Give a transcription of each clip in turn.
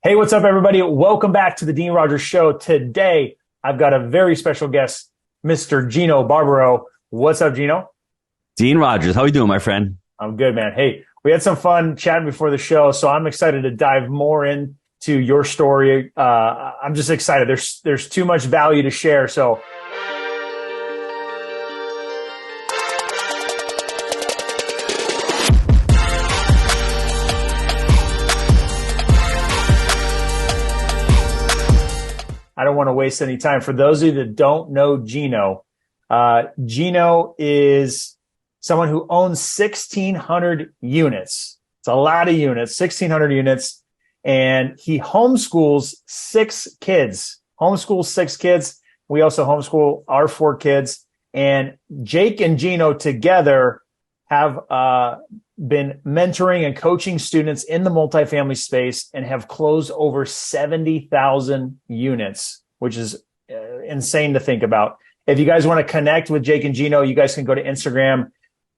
Hey, what's up, everybody? Welcome back to the Dean Rogers Show. Today, I've got a very special guest, Mr. Gino Barbaro. What's up, Gino? Dean Rogers, how are you doing, my friend? I'm good, man. Hey, we had some fun chatting before the show, so I'm excited to dive more into your story. I'm just excited. There's too much value to share, so I don't want to waste any time. For those of you that don't know Gino, Gino is someone who owns 1,600 units. It's a lot of units, 1,600 units. And he homeschools six kids. Homeschools six kids. We also homeschool our four kids. And Jake and Gino together have been mentoring and coaching students in the multifamily space and have closed over 70,000 units, which is insane to think about. If you guys want to connect with Jake and Gino, you guys can go to Instagram,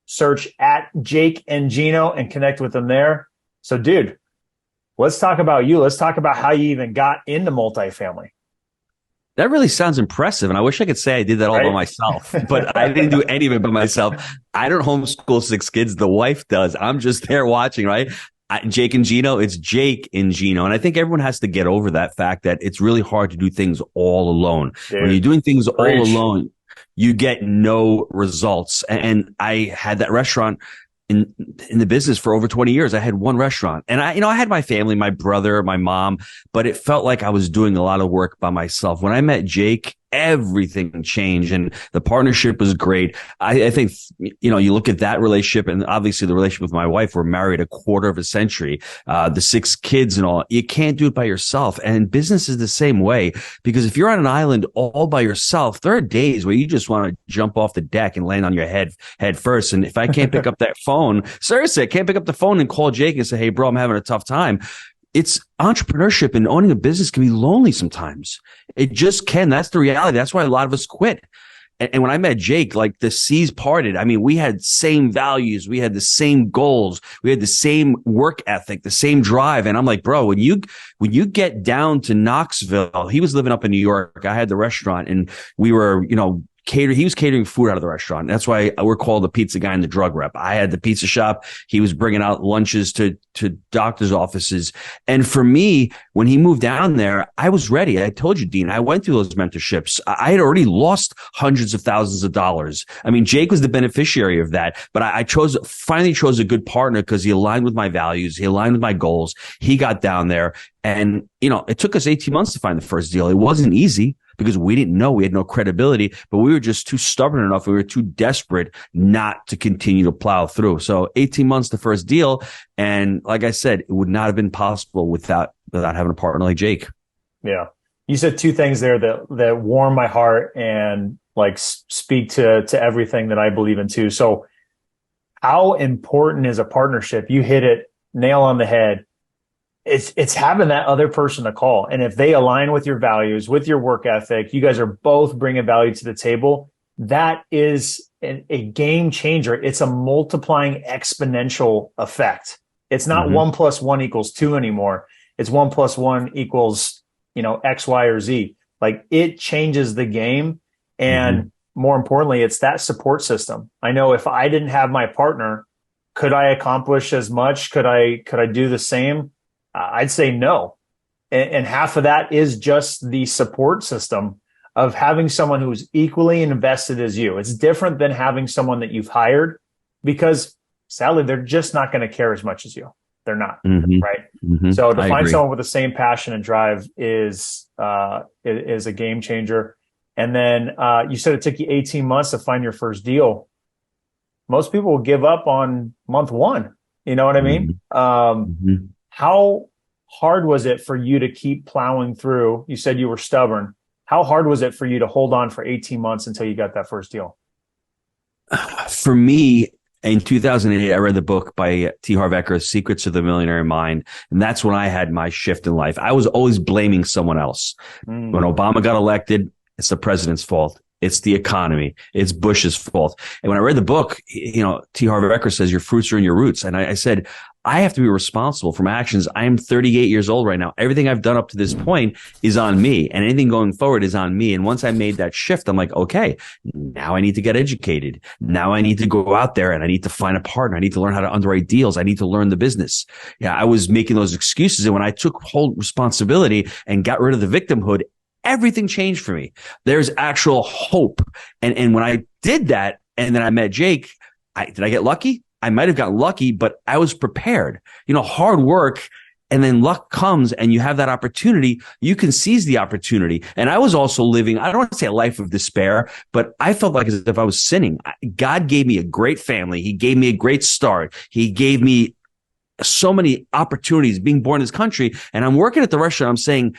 search at Jake and Gino and connect with them there. So, dude, let's talk about you. Let's talk about how you even got into multifamily. That really sounds impressive. And I wish I could say I did that all by myself, but I didn't do any of it by myself. I don't homeschool six kids. The wife does. I'm just there watching, right? Jake and Gino, it's Jake and Gino. And I think everyone has to get over that fact that it's really hard to do things all alone. Dude, when you're doing things all alone, you get no results. And I had that restaurant in the business for over 20 years. I had one restaurant and I had my family, my brother, my mom, but it felt like I was doing a lot of work by myself. When I met Jake, everything changed and the partnership was great. I think, you look at that relationship and obviously the relationship with my wife, we're married a quarter of a century, the six kids and all, you can't do it by yourself. And business is the same way, because if you're on an island all by yourself, there are days where you just want to jump off the deck and land on your head first. And if I can't pick up that phone, seriously, I can't pick up the phone and call Jake and say, hey, bro, I'm having a tough time. It's entrepreneurship and owning a business can be lonely sometimes. It just can. That's the reality. That's why a lot of us quit. And when I met Jake, like the seas parted. I mean, we had same values. We had the same goals. We had the same work ethic, the same drive. And I'm like, bro, when you get down to Knoxville, he was living up in New York. I had the restaurant and we were, he was catering food out of the restaurant. That's why we're called the pizza guy and the drug rep. I had the pizza shop. He was bringing out lunches to doctors' offices. And for me, when he moved down there, I was ready. I told you, Dean, I went through those mentorships. I had already lost hundreds of thousands of dollars. I mean, Jake was the beneficiary of that, but I finally chose a good partner because he aligned with my values. He aligned with my goals. He got down there and, it took us 18 months to find the first deal. It wasn't easy, because we didn't know, we had no credibility, but we were just too stubborn enough. We were too desperate not to continue to plow through. So 18 months, the first deal. And like I said, it would not have been possible without having a partner like Jake. Yeah. You said two things there that warm my heart and like speak to everything that I believe in too. So how important is a partnership? You hit it nail on the head. It's having that other person to call. And if they align with your values, with your work ethic, you guys are both bringing value to the table. That is a game changer. It's a multiplying exponential effect. It's not 1 + 1 = 2 anymore. It's 1 + 1 = X, Y, or Z. Like it changes the game. And more importantly, it's that support system. I know if I didn't have my partner, could I accomplish as much? Could I do the same? I'd say no. And half of that is just the support system of having someone who's equally invested as you. It's different than having someone that you've hired because sadly, they're just not going to care as much as you. They're not, right? So to find someone with the same passion and drive is a game changer. And then you said it took you 18 months to find your first deal. Most people will give up on month one. You know what I mean? How hard was it for you to keep plowing through? You said you were stubborn. How hard was it for you to hold on for 18 months until you got that first deal? For me, in 2008, I read the book by T. Harv Eker, Secrets of the Millionaire Mind. And that's when I had my shift in life. I was always blaming someone else. When Obama got elected, it's the president's fault. It's the economy. It's Bush's fault. And when I read the book, T. Harv Eker says your fruits are in your roots. And I said, I have to be responsible for my actions. I am 38 years old right now. Everything I've done up to this point is on me, and anything going forward is on me. And once I made that shift, I'm like, okay, now I need to get educated. Now I need to go out there and I need to find a partner. I need to learn how to underwrite deals. I need to learn the business. Yeah, I was making those excuses. And when I took whole responsibility and got rid of the victimhood, everything changed for me. There's actual hope. And when I did that, and then I met Jake, did I get lucky? I might have gotten lucky, but I was prepared. Hard work, and then luck comes and you have that opportunity. You can seize the opportunity. And I was also living, I don't want to say a life of despair, but I felt like as if I was sinning. God gave me a great family. He gave me a great start. He gave me so many opportunities being born in this country. And I'm working at the restaurant. I'm saying,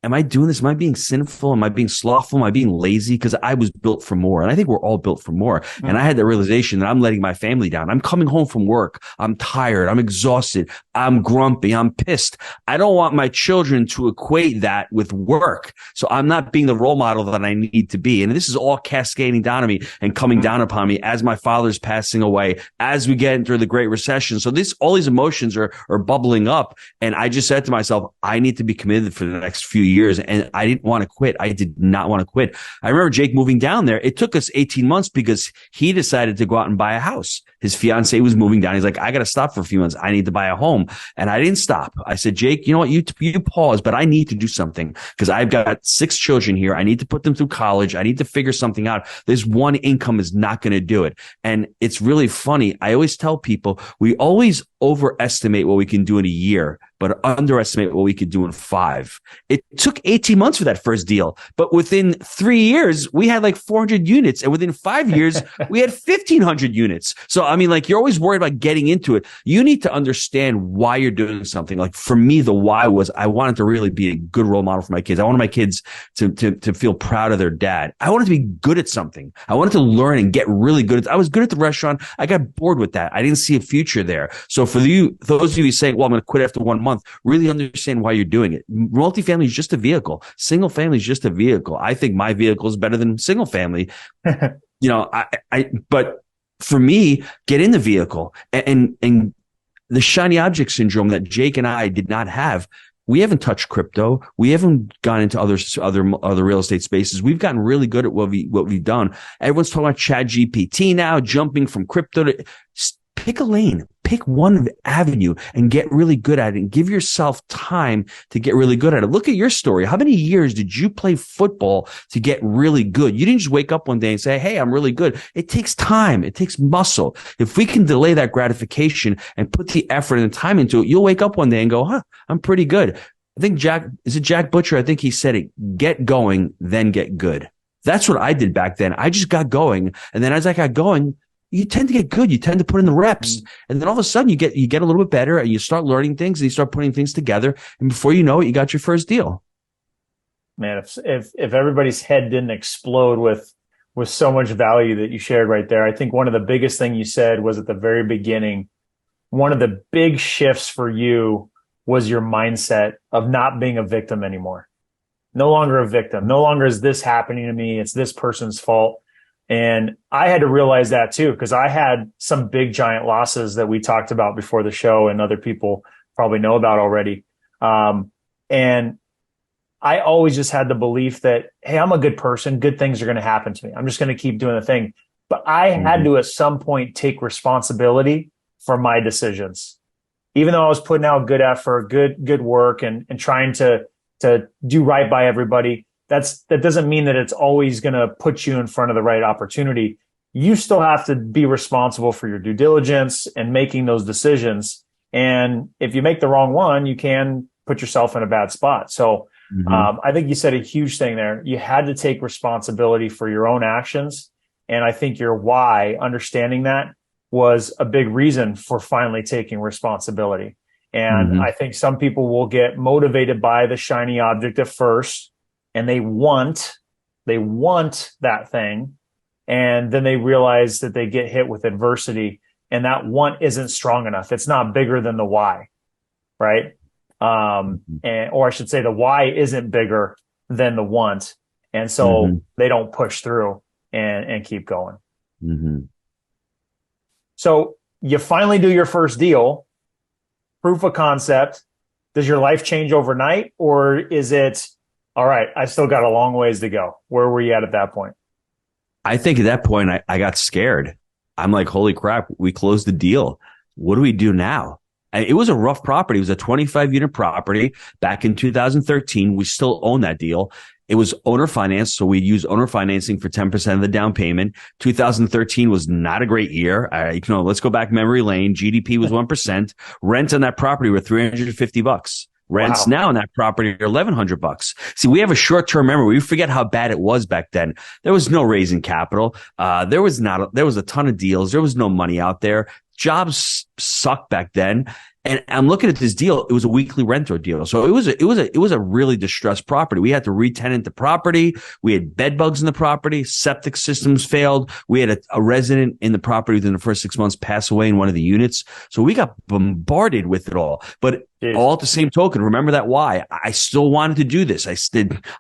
am I doing this? Am I being sinful? Am I being slothful? Am I being lazy? Because I was built for more. And I think we're all built for more. Mm-hmm. And I had the realization that I'm letting my family down. I'm coming home from work. I'm tired. I'm exhausted. I'm grumpy. I'm pissed. I don't want my children to equate that with work. So I'm not being the role model that I need to be. And this is all cascading down on me and coming down upon me as my father's passing away, as we get into the Great Recession. So all these emotions are bubbling up. And I just said to myself, I need to be committed for the next few years. And I didn't want to quit. I did not want to quit. I remember Jake moving down there. It took us 18 months because he decided to go out and buy a house. His fiance was moving down. He's like, I got to stop for a few months. I need to buy a home. And I didn't stop. I said, Jake, you know what? You pause, but I need to do something because I've got 6 children here. I need to put them through college. I need to figure something out. This one income is not going to do it. And it's really funny. I always tell people we always overestimate what we can do in a year, but underestimate what we could do in 5. It took 18 months for that first deal, but within 3 years, we had like 400 units. And within 5 years, we had 1,500 units. So, I mean, like, you're always worried about getting into it. You need to understand why you're doing something. Like, for me, the why was I wanted to really be a good role model for my kids. I wanted my kids to feel proud of their dad. I wanted to be good at something. I wanted to learn and get really good. I was good at the restaurant. I got bored with that. I didn't see a future there. So for those of you saying, well, I'm going to quit after 1 month, really understand why you're doing it. Multifamily is just a vehicle. Single family is just a vehicle. I think my vehicle is better than single family. But for me, get in the vehicle and the shiny object syndrome that Jake and I did not have. We haven't touched crypto. We haven't gone into other real estate spaces. We've gotten really good at what we've done. Everyone's talking about ChatGPT now, jumping from crypto to pick a lane. Pick one avenue and get really good at it and give yourself time to get really good at it. Look at your story. How many years did you play football to get really good? You didn't just wake up one day and say, hey, I'm really good. It takes time. It takes muscle. If we can delay that gratification and put the effort and the time into it, you'll wake up one day and go, I'm pretty good. I think Jack Butcher? I think he said it, get going, then get good. That's what I did back then. I just got going. And then as I got going, you tend to get good. You tend to put in the reps. And then all of a sudden you get a little bit better and you start learning things and you start putting things together. And before you know it, you got your first deal. Man, if everybody's head didn't explode with so much value that you shared right there, I think one of the biggest thing you said was at the very beginning, one of the big shifts for you was your mindset of not being a victim anymore. No longer a victim. No longer is this happening to me. It's this person's fault. And I had to realize that too, because I had some big giant losses that we talked about before the show and other people probably know about already. And I always just had the belief that, hey, I'm a good person. Good things are going to happen to me. I'm just going to keep doing the thing. But I had to at some point take responsibility for my decisions. Even though I was putting out good effort, good work and trying to do right by everybody, that doesn't mean that it's always going to put you in front of the right opportunity. You still have to be responsible for your due diligence and making those decisions. And if you make the wrong one, you can put yourself in a bad spot. So I think you said a huge thing there. You had to take responsibility for your own actions. And I think your why, understanding that, was a big reason for finally taking responsibility. And I think some people will get motivated by the shiny object at first, and they want that thing. And then they realize that they get hit with adversity and that want isn't strong enough. It's not bigger than the why, right? Or I should say the why isn't bigger than the want. And so they don't push through and keep going. So you finally do your first deal. proof of concept. Does your life change overnight, or is it, all right, I still got a long ways to go? Where were you at that point? I think at that point, I got scared. I'm like, holy crap, we closed the deal. What do we do now? And it was a rough property. It was a 25 unit property back in 2013. We still own that deal. It was owner financed. So we use owner financing for 10% of the down payment. 2013 was not a great year. Let's go back memory lane. GDP was 1%. Rent on that property were $350. Rents Wow. now on that property are $1,100. See, we have a short-term memory. We forget how bad it was back then. There was no raising capital. There was a ton of deals. There was no money out there. Jobs sucked back then. And I'm looking at this deal. It was a weekly renter deal. So it was a really distressed property. We had to re-tenant the property. We had bed bugs in the property. Septic systems failed. We had a resident in the property within the first 6 months pass away in one of the units. So we got bombarded with it all. But all at the same token, remember that why I still wanted to do this.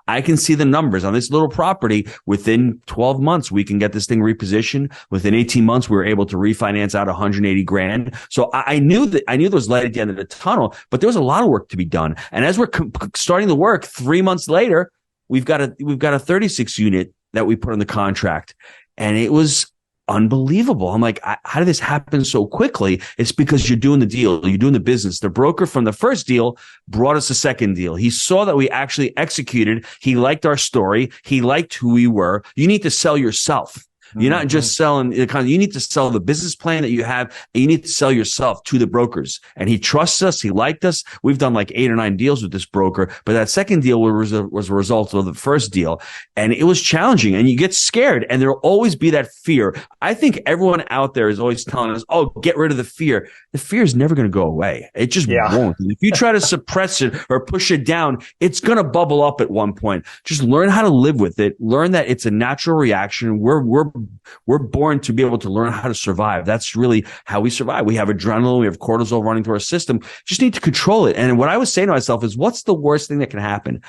I can see the numbers on this little property. Within 12 months, we can get this thing repositioned. Within 18 months, we were able to refinance out 180 grand. So I knew there was light at the end of the tunnel, but there was a lot of work to be done. And as we're starting the work 3 months later, we've got a 36 unit that we put on the contract, and it was unbelievable. I'm like, how did this happen so quickly? It's because you're doing the deal. You're doing the business. The broker from the first deal brought us a second deal. He saw that we actually executed. He liked our story. He liked who we were. You need to sell yourself. You're not just selling the kind. You need to sell the business plan that you have, and you need to sell yourself to the brokers. And he trusts us. He liked us. We've done like 8 or 9 deals with this broker, but that second deal was a result of the first deal, and it was challenging. And you get scared, and there'll always be that fear. I think everyone out there is always telling us, "Oh, get rid of the fear." The fear is never going to go away. It just won't. And if you try to suppress it or push it down, it's going to bubble up at one point. Just learn how to live with it. Learn that it's a natural reaction. We're born to be able to learn how to survive. That's really how we survive. We have adrenaline, we have cortisol running through our system. Just need to control it. And what I was saying to myself is, what's the worst thing that can happen?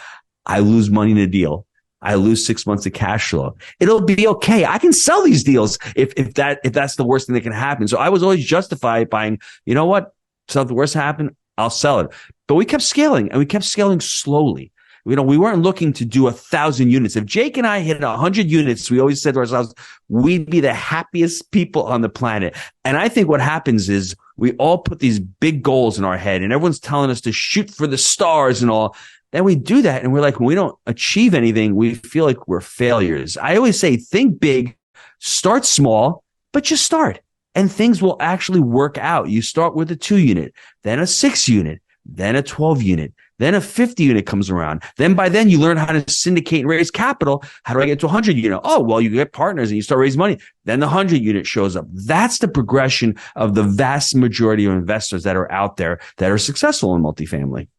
I lose money in a deal. I lose 6 months of cash flow. It'll be okay. I can sell these deals if that's the worst thing that can happen. So I was always justified buying, you know what? So if the worst happened, I'll sell it. But we kept scaling, and we kept scaling slowly. We weren't looking to do 1,000 units. If Jake and I hit 100 units, we always said to ourselves, we'd be the happiest people on the planet. And I think what happens is we all put these big goals in our head, and everyone's telling us to shoot for the stars and all. Then we do that, and we're like, when we don't achieve anything, we feel like we're failures. I always say, think big, start small, but just start, and things will actually work out. You start with a 2 unit, then a 6 unit, then a 12 unit. Then a 50 unit comes around. Then by then you learn how to syndicate and raise capital. How do I get to 100 unit? Oh, well, you get partners and you start raising money. Then the 100 unit shows up. That's the progression of the vast majority of investors that are out there that are successful in multifamily.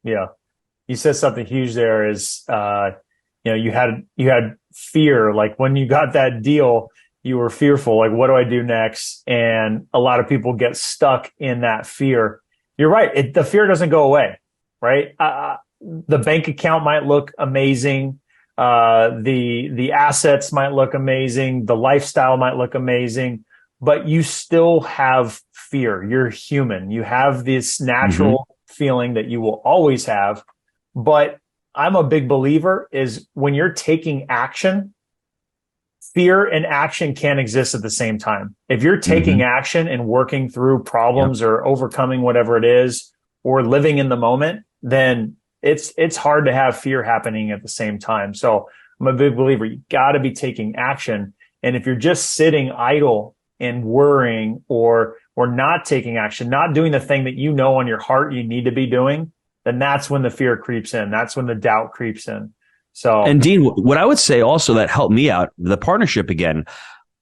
Yeah. You said something huge there is, you had fear. Like when you got that deal, you were fearful. Like, what do I do next? And a lot of people get stuck in that fear. You're right. The fear doesn't go away. Right. The bank account might look amazing. The assets might look amazing. The lifestyle might look amazing, but you still have fear. You're human. You have this natural feeling that you will always have. But I'm a big believer is when you're taking action, fear and action can't exist at the same time. If you're taking action and working through problems or overcoming whatever it is, or living in the moment, then it's hard to have fear happening at the same time. So I'm a big believer. You got to be taking action. And if you're just sitting idle and worrying or not taking action, not doing the thing that you know on your heart you need to be doing, then that's when the fear creeps in. That's when the doubt creeps in. So, and Dean, what I would say also that helped me out, the partnership again,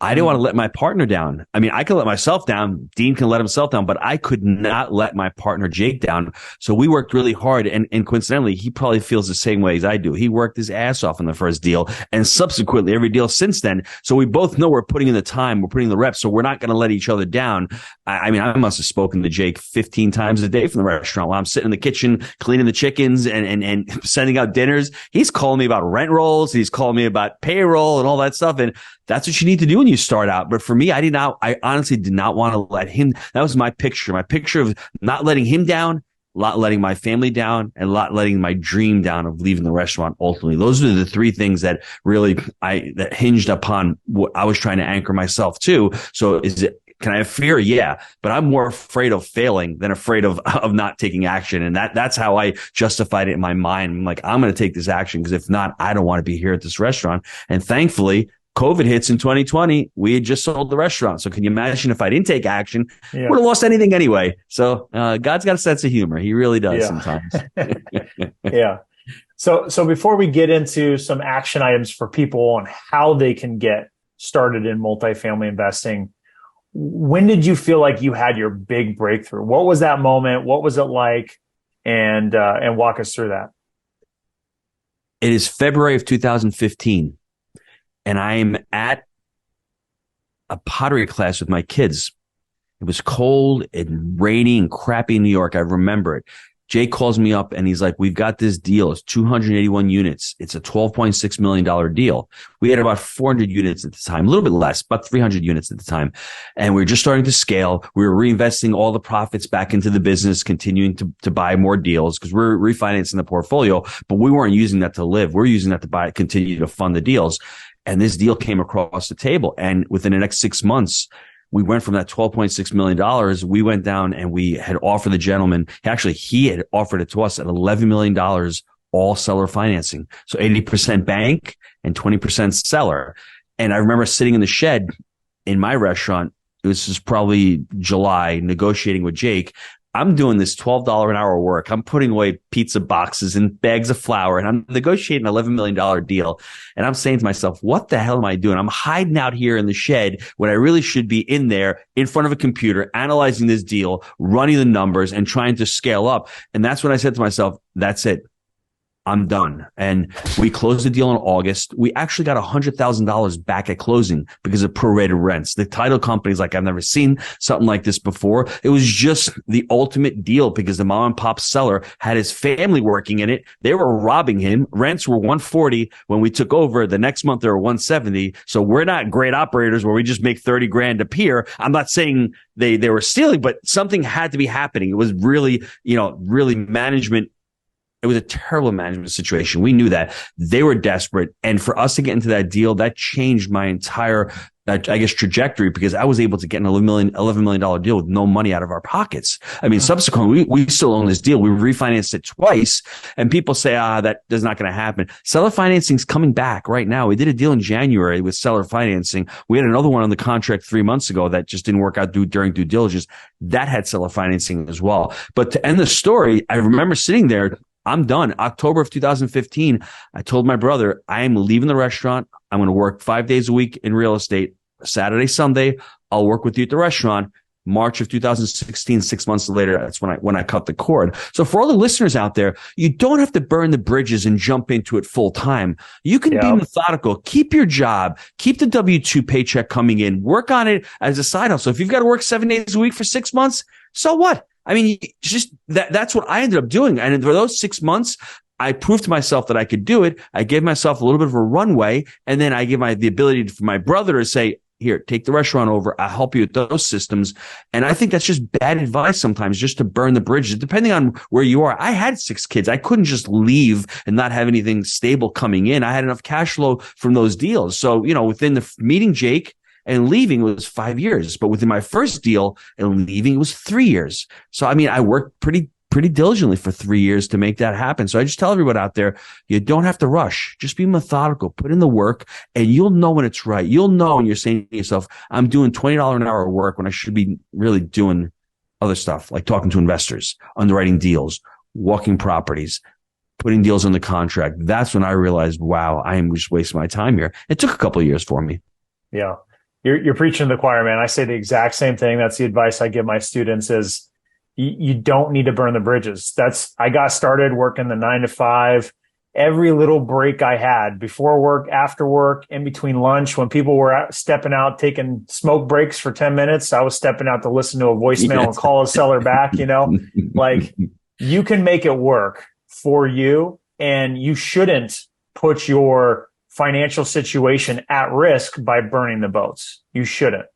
I didn't want to let my partner down. I mean, I can let myself down. Dean can let himself down, but I could not let my partner Jake down. So we worked really hard. And coincidentally, he probably feels the same way as I do. He worked his ass off in the first deal and subsequently every deal since then. So we both know we're putting in the time, we're putting in the reps. So we're not going to let each other down. I mean, I must have spoken to Jake 15 times a day from the restaurant while I'm sitting in the kitchen, cleaning the chickens and sending out dinners. He's calling me about rent rolls. He's calling me about payroll and all that stuff. And that's what you need to do when you start out. But for me, I honestly did not want to let him. That was my picture of not letting him down, not letting my family down, and not letting my dream down of leaving the restaurant ultimately. Those are the three things that really that hinged upon what I was trying to anchor myself to. So can I have fear? Yeah, but I'm more afraid of failing than afraid of not taking action. And that's how I justified it in my mind. I'm like, I'm going to take this action, because if not, I don't want to be here at this restaurant. And thankfully, COVID hits in 2020. We had just sold the restaurant. So can you imagine if I didn't take action, would have lost anything anyway. So God's got a sense of humor. He really does sometimes. Yeah. So before we get into some action items for people on how they can get started in multifamily investing, when did you feel like you had your big breakthrough? What was that moment? What was it like? And walk us through that. It is February of 2015. And I'm at a pottery class with my kids. It was cold and rainy and crappy in New York. I remember it. Jay calls me up and he's like, we've got this deal. It's 281 units. It's a $12.6 million deal. We had about 400 units at the time, a little bit less, about 300 units at the time. And we were just starting to scale. We were reinvesting all the profits back into the business, continuing to buy more deals because we're refinancing the portfolio, but we weren't using that to live. We're using that to continue to fund the deals. And this deal came across the table. And within the next 6 months, we went from that $12.6 million. We went down and we had offered the gentleman, he had offered it to us at $11 million, all seller financing. So 80% bank and 20% seller. And I remember sitting in the shed in my restaurant. This is probably July, negotiating with Jake. I'm doing this $12 an hour work. I'm putting away pizza boxes and bags of flour, and I'm negotiating an $11 million deal. And I'm saying to myself, what the hell am I doing? I'm hiding out here in the shed when I really should be in there in front of a computer, analyzing this deal, running the numbers and trying to scale up. And that's when I said to myself, that's it. I'm done. And we closed the deal in August. We actually got $100,000 back at closing because of prorated rents. The title company's like, I've never seen something like this before. It was just the ultimate deal because the mom and pop seller had his family working in it. They were robbing him. Rents were $140 when we took over. The next month, they were $170. So we're not great operators where we just make 30 grand a pier. I'm not saying they were stealing, but something had to be happening. It was really, really management. It was a terrible management situation. We knew that. They were desperate. And for us to get into that deal, that changed my entire, trajectory, because I was able to get an $11 million deal with no money out of our pockets. I mean, subsequently, we still own this deal. We refinanced it twice. And people say, that is not going to happen. Seller financing is coming back right now. We did a deal in January with seller financing. We had another one on the contract 3 months ago that just didn't work out during due diligence. That had seller financing as well. But to end the story, I remember sitting there. I'm done. October of 2015, I told my brother, I am leaving the restaurant. I'm going to work 5 days a week in real estate. Saturday, Sunday, I'll work with you at the restaurant. March of 2016, 6 months later, that's when I cut the cord. So for all the listeners out there, you don't have to burn the bridges and jump into it full time. You can be methodical, keep your job, keep the W-2 paycheck coming in, work on it as a side hustle. If you've got to work 7 days a week for 6 months, so what? I mean, just that's what I ended up doing. And for those 6 months, I proved to myself that I could do it. I gave myself a little bit of a runway. And then I gave the ability for my brother to say, here, take the restaurant over. I'll help you with those systems. And I think that's just bad advice sometimes, just to burn the bridges, depending on where you are. I had 6 kids. I couldn't just leave and not have anything stable coming in. I had enough cash flow from those deals. So, within the meeting Jake and leaving was 5 years. But within my first deal and leaving, it was 3 years. So, I mean, I worked pretty diligently for 3 years to make that happen. So I just tell everyone out there, you don't have to rush. Just be methodical, put in the work, and you'll know when it's right. You'll know when you're saying to yourself, I'm doing $20 an hour work when I should be really doing other stuff, like talking to investors, underwriting deals, walking properties, putting deals on the contract. That's when I realized, wow, I am just wasting my time here. It took a couple of years for me. Yeah. You're preaching to the choir, man. I say the exact same thing. That's the advice I give my students is, you don't need to burn the bridges. I got started working the 9 to 5. every little break I had before work, after work, in between lunch, when people were out, stepping out, taking smoke breaks for 10 minutes, I was stepping out to listen to a voicemail and Yes. call a seller back, like you can make it work for you, and you shouldn't put your financial situation at risk by burning the boats. You shouldn't.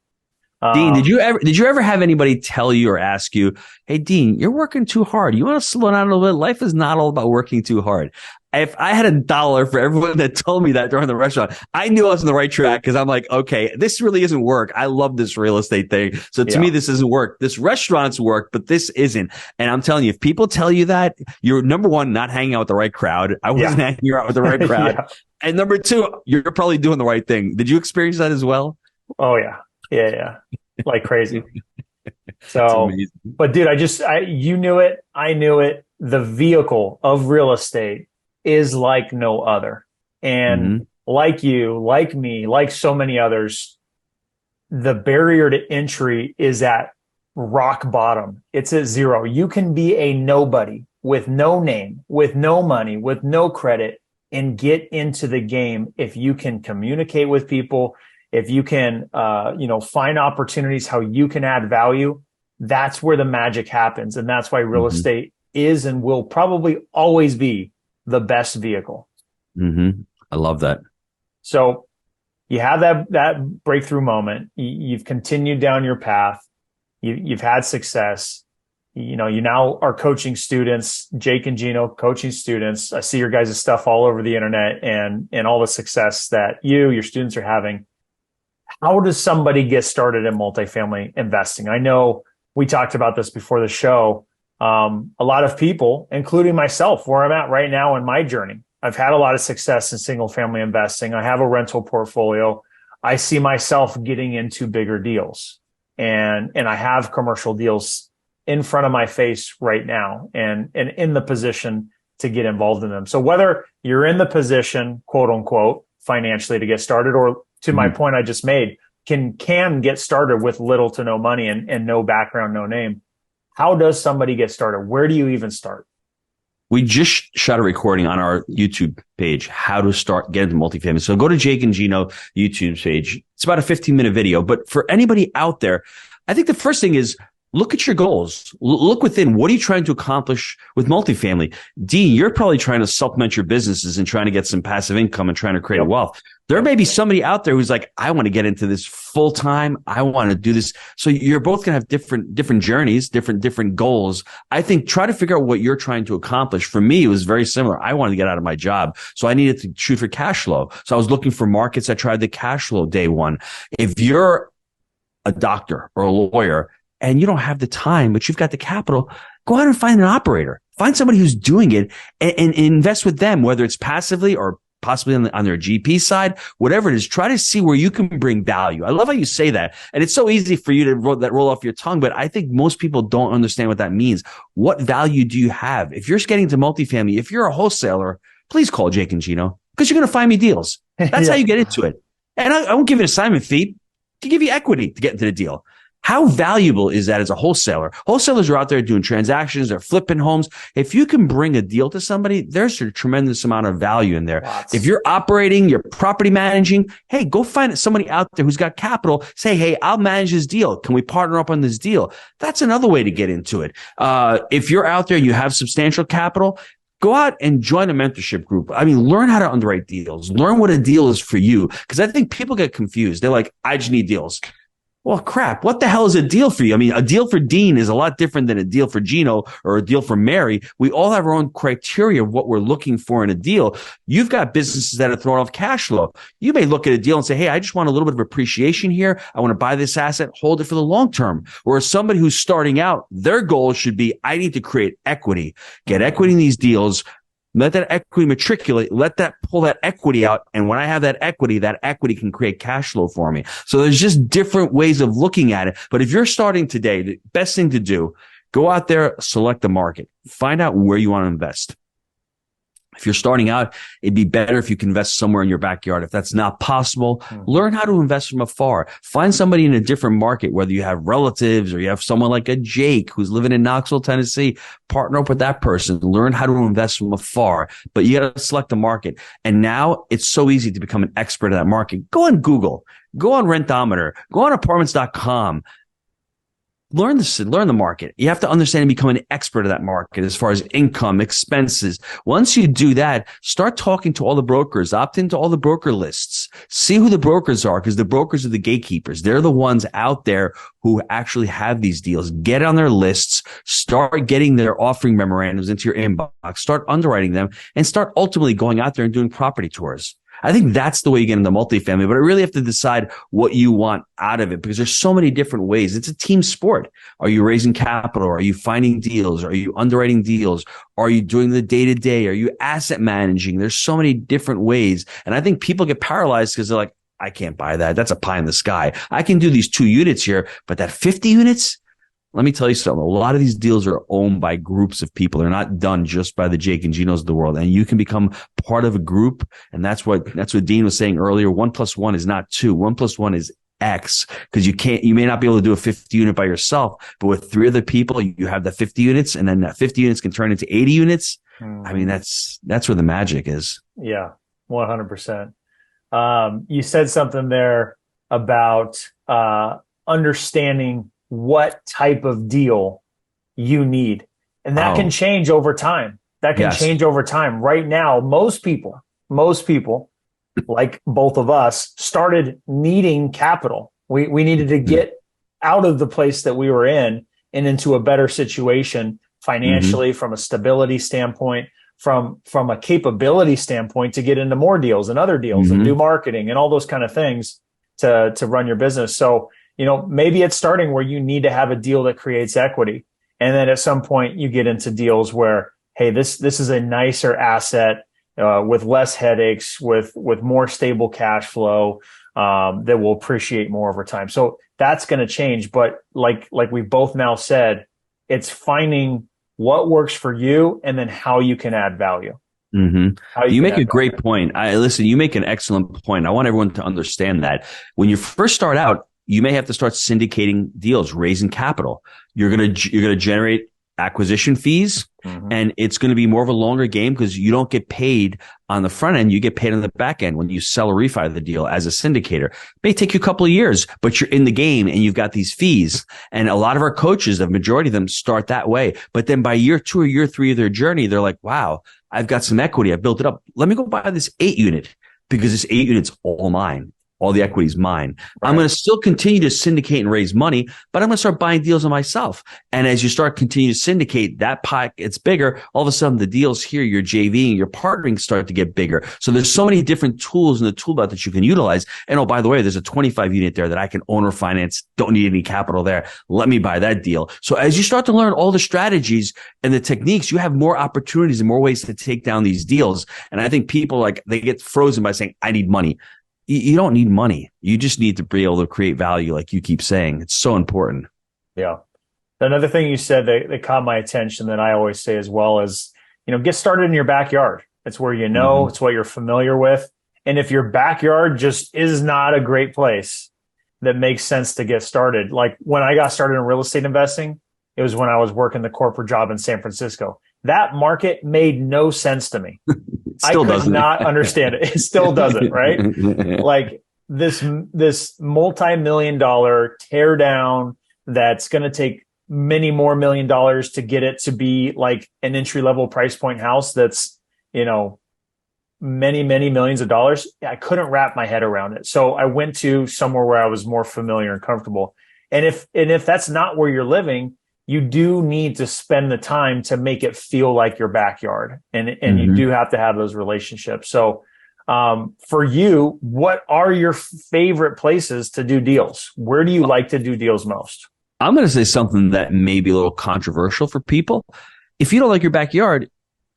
Dean, did you ever have anybody tell you or ask you, "Hey, Dean, you're working too hard. You want to slow down a little bit? Life is not all about working too hard." If I had $1 for everyone that told me that during the restaurant, I knew I was on the right track, because I'm like, okay, this really isn't work. I love this real estate thing. So to me, this isn't work. This restaurant's work, but this isn't. And I'm telling you, if people tell you that, you're, number one, not hanging out with the right crowd. I wasn't hanging out with the right crowd. And number two, you're probably doing the right thing. Did you experience that as well? Oh yeah. Yeah. Like crazy. So, but dude, you knew it. I knew it. The vehicle of real estate is like no other. And like you, like me, like so many others, the barrier to entry is at rock bottom. It's at zero. You can be a nobody with no name, with no money, with no credit, and get into the game if you can communicate with people, if you can, find opportunities how you can add value. That's where the magic happens. And that's why real estate is and will probably always be the best vehicle. I love that. So you have that breakthrough moment. You've continued down your path. You've had success. You now are coaching students, Jake and Gino coaching students. I see your guys' stuff all over the internet and all the success that your students are having. How does somebody get started in multifamily investing? I know we talked about this before the show. A lot of people, including myself, where I'm at right now in my journey, I've had a lot of success in single family investing. I have a rental portfolio. I see myself getting into bigger deals, and I have commercial deals in front of my face right now, and in the position to get involved in them. So whether you're in the position, quote unquote, financially to get started, or to my point I just made, can get started with little to no money and no background, no name. How does somebody get started? Where do you even start? We just shot a recording on our YouTube page, how to start get into multifamily. So go to Jake and Gino YouTube page. It's about a 15-minute video. But for anybody out there, I think the first thing is look at your goals. Look within. What are you trying to accomplish with multifamily? Dean, you're probably trying to supplement your businesses and trying to get some passive income and trying to create a wealth. There may be somebody out there who's like, I want to get into this full time. I want to do this. So you're both going to have different journeys, different goals. I think try to figure out what you're trying to accomplish. For me, it was very similar. I wanted to get out of my job. So I needed to shoot for cash flow. So I was looking for markets that tried the cash flow day one. If you're a doctor or a lawyer and you don't have the time, but you've got the capital, go out and find an operator. Find somebody who's doing it and invest with them, whether it's passively or possibly on their GP side, whatever it is. Try to see where you can bring value. I love how you say that. And it's so easy for you to roll off your tongue, but I think most people don't understand what that means. What value do you have? If you're getting to multifamily, if you're a wholesaler, please call Jake and Gino, because you're going to find me deals. That's how you get into it. And I won't give you an assignment fee to give you equity to get into the deal. How valuable is that as a wholesaler? Wholesalers are out there doing transactions. They're flipping homes. If you can bring a deal to somebody, there's a tremendous amount of value in there. Lots. If you're operating, you're property managing, hey, go find somebody out there who's got capital. Say, hey, I'll manage this deal. Can we partner up on this deal? That's another way to get into it. If you're out there, you have substantial capital, go out and join a mentorship group. I mean, learn how to underwrite deals. Learn what a deal is for you. Because I think people get confused. They're like, I just need deals. Well, crap, what the hell is a deal for you? I mean, a deal for Dean is a lot different than a deal for Gino or a deal for Mary. We all have our own criteria of what we're looking for in a deal. You've got businesses that are throwing off cash flow. You may look at a deal and say, hey, I just want a little bit of appreciation here. I want to buy this asset, hold it for the long term. Whereas somebody who's starting out, their goal should be, I need to create equity, get equity in these deals. Let that equity matriculate. Let that pull that equity out. And when I have that equity can create cash flow for me. So there's just different ways of looking at it. But if you're starting today, the best thing to do, go out there, select the market, find out where you want to invest. If you're starting out, it'd be better if you can invest somewhere in your backyard. If that's not possible, learn how to invest from afar. Find somebody in a different market, whether you have relatives or you have someone like a Jake who's living in Knoxville, Tennessee. Partner up with that person. Learn how to invest from afar. But you got to select the market. And now it's so easy to become an expert in that market. Go on Google. Go on Rentometer. Go on apartments.com. Learn the market. You have to understand and become an expert of that market as far as income, expenses. Once you do that, start talking to all the brokers, opt into all the broker lists, see who the brokers are, because the brokers are the gatekeepers. They're the ones out there who actually have these deals. Get on their lists, start getting their offering memorandums into your inbox, start underwriting them, and start ultimately going out there and doing property tours. I think that's the way you get into multifamily, but I really have to decide what you want out of it because there's so many different ways. It's a team sport. Are you raising capital? Are you finding deals? Are you underwriting deals? Are you doing the day to day? Are you asset managing? There's so many different ways. And I think people get paralyzed because they're like, I can't buy that. That's a pie in the sky. I can do these 2 units here, but that 50 units, let me tell you something. A lot of these deals are owned by groups of people. They're not done just by the Jake and Ginos of the world. And you can become part of a group. And that's what Dean was saying earlier. 1 + 1 is not 2. 1 + 1 is X, because you may not be able to do a 50 unit by yourself, but with 3 other people, you have the 50 units, and then that 50 units can turn into 80 units. I mean, that's where the magic is. Yeah, 100%. You said something there about understanding what type of deal you need. And that can change over time. Change over time. Right now, most people, like both of us, started needing capital. We needed to get out of the place that we were in and into a better situation financially, from a stability standpoint, from a capability standpoint, to get into more deals and other deals and do marketing and all those kind of things to run your business. So, maybe it's starting where you need to have a deal that creates equity. And then at some point you get into deals where, hey, this is a nicer asset with less headaches, with more stable cash flow that will appreciate more over time. So that's going to change. But like we both now said, it's finding what works for you and then how you can add value. You make a great point. You make an excellent point. I want everyone to understand that when you first start out, you may have to start syndicating deals, raising capital. You're going to generate acquisition fees, and it's going to be more of a longer game because you don't get paid on the front end. You get paid on the back end when you sell or refi the deal as a syndicator. It may take you a couple of years, but you're in the game and you've got these fees. And a lot of our coaches, the majority of them, start that way. But then by year 2 or year 3 of their journey, they're like, wow, I've got some equity. I built it up. Let me go buy this 8 unit because this 8 unit's all mine. All the equity is mine. Right. I'm going to still continue to syndicate and raise money, but I'm going to start buying deals on myself. And as you start continuing to syndicate, that pie gets bigger. All of a sudden, the deals here, your JVing, your partnering start to get bigger. So there's so many different tools in the tool belt that you can utilize. And oh, by the way, there's a 25 unit there that I can owner finance. Don't need any capital there. Let me buy that deal. So as you start to learn all the strategies and the techniques, you have more opportunities and more ways to take down these deals. And I think people they get frozen by saying, I need money. You don't need money. You just need to be able to create value, like you keep saying. It's so important. Yeah. Another thing you said that caught my attention that I always say as well is, get started in your backyard. It's where it's what you're familiar with. And if your backyard just is not a great place that makes sense to get started. Like when I got started in real estate investing, it was when I was working the corporate job in San Francisco. That market made no sense to me. I could not understand it. It still doesn't, right? Like this multi-million-dollar tear down that's going to take many more $1 million to get it to be like an entry-level price point house that's, many, many millions of dollars. I couldn't wrap my head around it. So I went to somewhere where I was more familiar and comfortable. And if that's not where you're living, you do need to spend the time to make it feel like your backyard. And you do have to have those relationships. So for you, what are your favorite places to do deals? Where do you like to do deals most? I'm going to say something that may be a little controversial for people. If you don't like your backyard,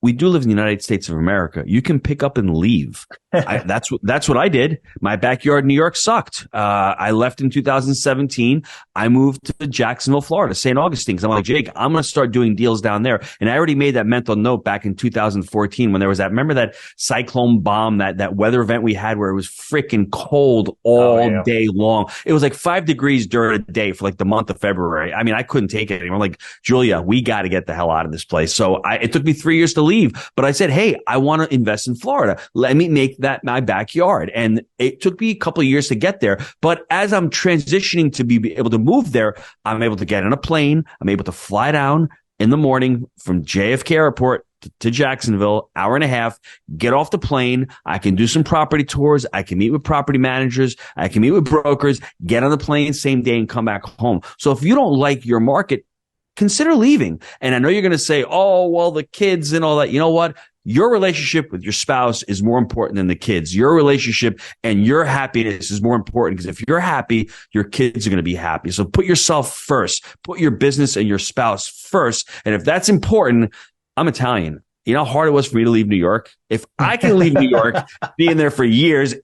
we do live in the United States of America. You can pick up and leave. That's what I did. My backyard in New York sucked. I left in 2017. I moved to Jacksonville, Florida, St. Augustine, because I'm like, Jake, I'm going to start doing deals down there. And I already made that mental note back in 2014 when there was remember that cyclone bomb, that weather event we had where it was freaking cold all day long. It was like 5 degrees during the day for like the month of February. I mean, I couldn't take it anymore. Like, Julia, we got to get the hell out of this place. So it took me 3 years to leave, but I said, hey, I want to invest in Florida. Let me make that my backyard. And it took me a couple of years to get there. But as I'm transitioning to be able to move there, I'm able to get on a plane. I'm able to fly down in the morning from JFK Airport to Jacksonville, hour and a half, get off the plane. I can do some property tours. I can meet with property managers. I can meet with brokers, get on the plane same day and come back home. So if you don't like your market, consider leaving. And I know you're going to say, oh, well, the kids and all that. You know what? Your relationship with your spouse is more important than the kids. Your relationship and your happiness is more important, because if you're happy, your kids are going to be happy. So put yourself first. Put your business and your spouse first. And if that's important, I'm Italian. You know how hard it was for me to leave New York? If I can leave New York, being there for years,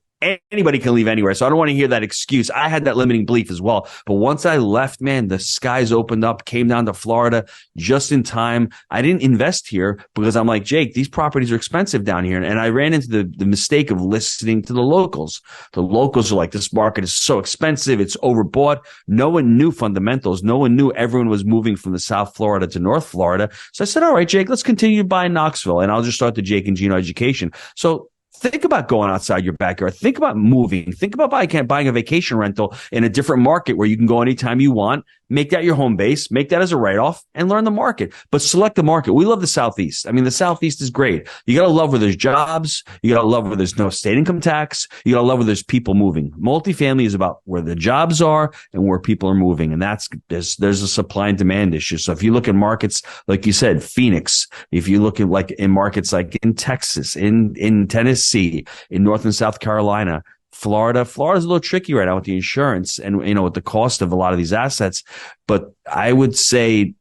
anybody can leave anywhere. So I don't want to hear that excuse. I had that limiting belief as well. But once I left, man, the skies opened up, came down to Florida just in time. I didn't invest here because I'm like, Jake, these properties are expensive down here. And I ran into the mistake of listening to the locals. The locals are like, this market is so expensive. It's overbought. No one knew fundamentals. No one knew everyone was moving from the South Florida to North Florida. So I said, all right, Jake, let's continue to buy in Knoxville, and I'll just start the Jake and Gino education. So think about going outside your backyard. Think about moving. Think about buying a vacation rental in a different market where you can go anytime you want. Make that your home base. Make that as a write-off and learn the market. But select the market. We love the Southeast. I mean, the Southeast is great. You got to love where there's jobs. You got to love where there's no state income tax. You got to love where there's people moving. Multifamily is about where the jobs are and where people are moving. And there's a supply and demand issue. So if you look at markets, like you said, Phoenix, if you look at like in markets like in Texas, in Tennessee, in North and South Carolina, Florida's a little tricky right now with the insurance and, you know, with the cost of a lot of these assets. But I would say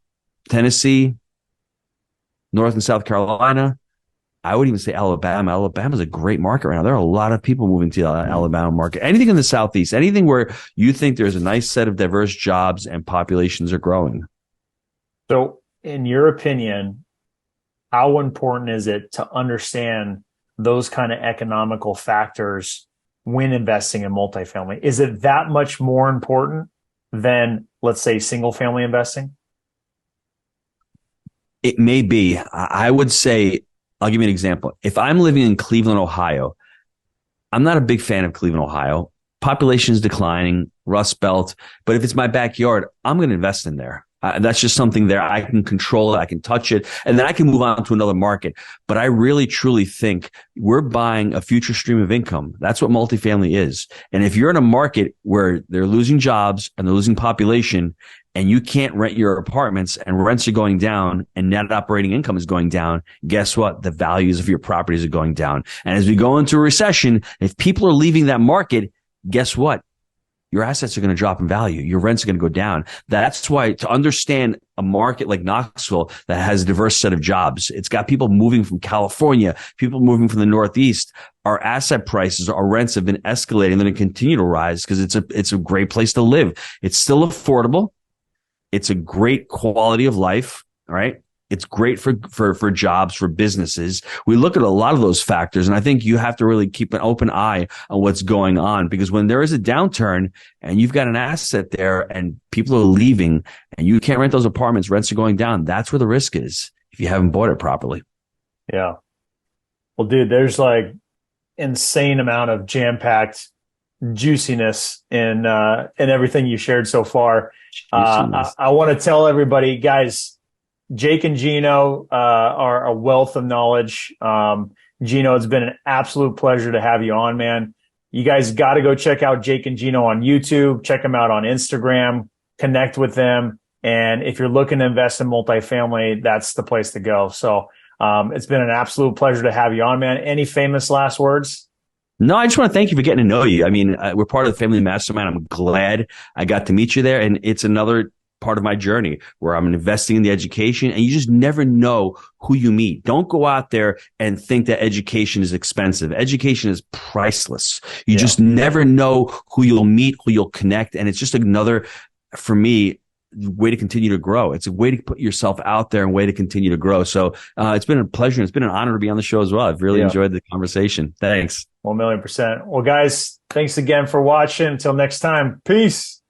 Tennessee, North and South Carolina. I would even say Alabama. Alabama's a great market right now. There are a lot of people moving to the Alabama market. Anything in the Southeast, anything where you think there's a nice set of diverse jobs and populations are growing. So in your opinion, how important is it to understand those kind of economical factors when investing in multifamily? Is it that much more important than, let's say, single family investing? It may be. I would say, I'll give you an example. If I'm living in Cleveland, Ohio, I'm not a big fan of Cleveland, Ohio. Population is declining, Rust Belt. But if it's my backyard, I'm going to invest in there. That's just something there. I can control it. I can touch it. And then I can move on to another market. But I really, truly think we're buying a future stream of income. That's what multifamily is. And if you're in a market where they're losing jobs and they're losing population and you can't rent your apartments and rents are going down and net operating income is going down, guess what? The values of your properties are going down. And as we go into a recession, if people are leaving that market, guess what? Your assets are going to drop in value. Your rents are going to go down. That's why, to understand a market like Knoxville that has a diverse set of jobs, it's got people moving from California, people moving from the Northeast. Our asset prices, our rents have been escalating. They're going to continue to rise because it's a great place to live. It's still affordable. It's a great quality of life. All right. It's great for jobs, for businesses. We look at a lot of those factors, and I think you have to really keep an open eye on what's going on, because when there is a downturn and you've got an asset there and people are leaving and you can't rent those apartments, rents are going down, that's where the risk is if you haven't bought it properly. Yeah. Well, dude, there's like insane amount of jam-packed juiciness in everything you shared so far. I want to tell everybody, guys, Jake and Gino are a wealth of knowledge. Gino, it's been an absolute pleasure to have you on, man. You guys got to go check out Jake and Gino on YouTube. Check them out on Instagram. Connect with them. And if you're looking to invest in multifamily, that's the place to go. So it's been an absolute pleasure to have you on, man. Any famous last words? No, I just want to thank you for getting to know you. I mean, we're part of the family mastermind. I'm glad I got to meet you there. And it's another part of my journey where I'm investing in the education, and you just never know who you meet. Don't go out there and think that education is expensive. Education is priceless. You just never know who you'll meet, who you'll connect. And it's just another, for me, way to continue to grow. It's a way to put yourself out there and way to continue to grow. So it's been a pleasure. It's been an honor to be on the show as well. I've really enjoyed the conversation. Thanks. 1,000,000%. Well, guys, thanks again for watching. Until next time. Peace.